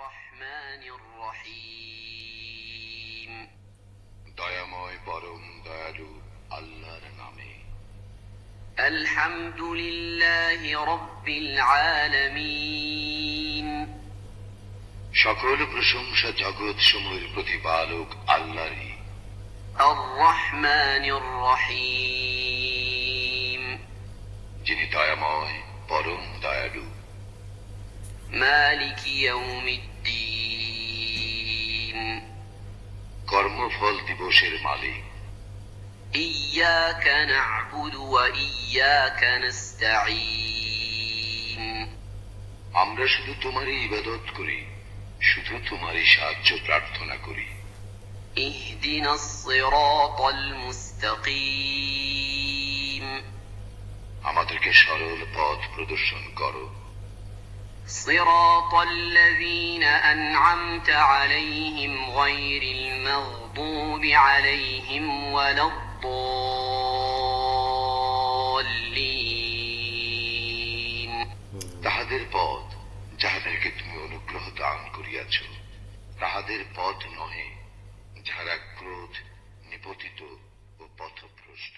الرحمن الرحيم দয়াময় পরম দয়ালু আল্লাহর নামে। الحمد لله رب العالمين সকল প্রশংসা জগৎ সমূহের প্রতিপালক আল্লাহরই। الرحمن الرحيم যিনি দয়াময় পরম দয়ালু। مالك يوم الدين কর্মফল দিবসের মালিক। إياك نعبد وإياك نستعين আমরা শুধু তোমারই ইবাদত করি, শুধু তোমারই সাহায্য প্রার্থনা করি। اهدنا الصراط المستقيم আমাদেরকে সরল পথ প্রদর্শন করো। صراط الذين أنعمت عليهم غير المغضوب عليهم ولا الضالين তাহাদের পথ যাহাদেরকে তুমি অনুগ্রহ দান করিয়াছ, তাহাদের পথ নহে যাহারা ক্রোধ নিপতিত ও পথভ্রষ্ট।